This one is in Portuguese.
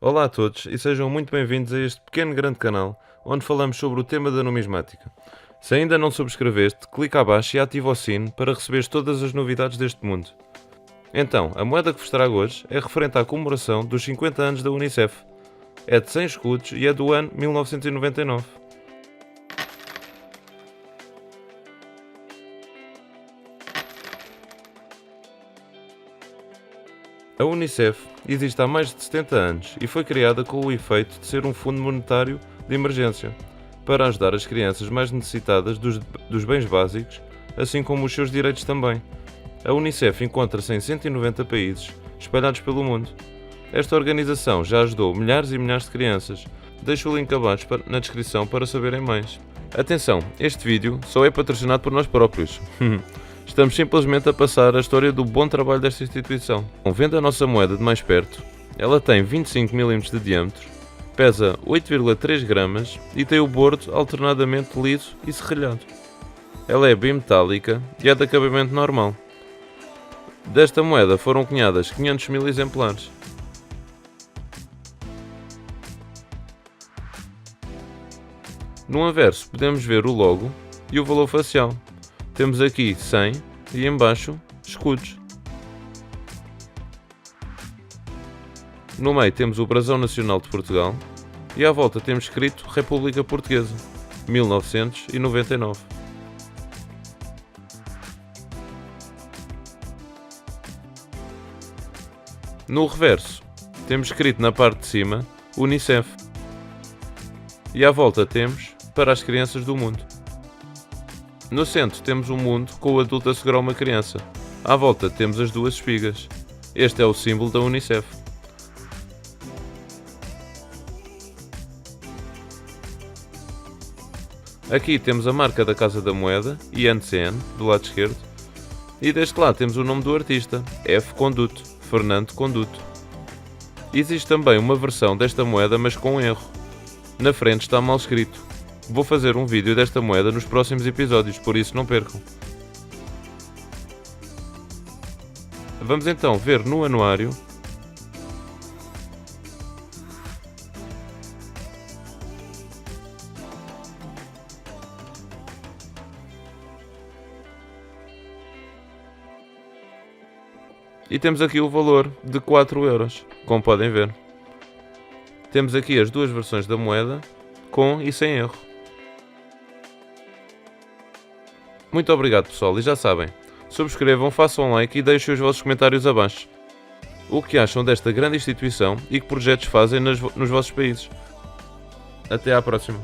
Olá a todos e sejam muito bem-vindos a este pequeno grande canal onde falamos sobre o tema da numismática. Se ainda não subscreveste, clica abaixo e ativa o sino para receberes todas as novidades deste mundo. Então, a moeda que vos trago hoje é referente à comemoração dos 50 anos da Unicef. É de 100 escudos e é do ano 1999. A Unicef existe há mais de 70 anos e foi criada com o efeito de ser um fundo monetário de emergência, para ajudar as crianças mais necessitadas dos bens básicos, assim como os seus direitos também. A Unicef encontra-se em 190 países, espalhados pelo mundo. Esta organização já ajudou milhares e milhares de crianças. Deixo o link abaixo na descrição para saberem mais. Atenção, este vídeo só é patrocinado por nós próprios. Estamos simplesmente a passar a história do bom trabalho desta instituição. Vendo a nossa moeda de mais perto, ela tem 25 mm de diâmetro, pesa 8,3 gramas e tem o bordo alternadamente liso e serrilhado. Ela é bimetálica e é de acabamento normal. Desta moeda foram cunhadas 500 mil exemplares. No anverso podemos ver o logo e o valor facial. Temos aqui 100 e embaixo escudos. No meio temos o brasão nacional de Portugal e à volta temos escrito República Portuguesa, 1999. No reverso temos escrito na parte de cima Unicef e à volta temos para as crianças do mundo. No centro temos um mundo com o adulto a segurar uma criança. À volta temos as duas espigas. Este é o símbolo da Unicef. Aqui temos a marca da Casa da Moeda, INCN, do lado esquerdo. E deste lado temos o nome do artista, F. Conduto, Fernando Conduto. Existe também uma versão desta moeda, mas com um erro. Na frente está mal escrito. Vou fazer um vídeo desta moeda nos próximos episódios, por isso não percam. Vamos então ver no anuário e temos aqui o valor de 4€, como podem ver. Temos aqui as duas versões da moeda, com e sem erro. Muito obrigado pessoal, e já sabem, subscrevam, façam um like e deixem os vossos comentários abaixo. O que acham desta grande instituição e que projetos fazem nos vossos países. Até à próxima.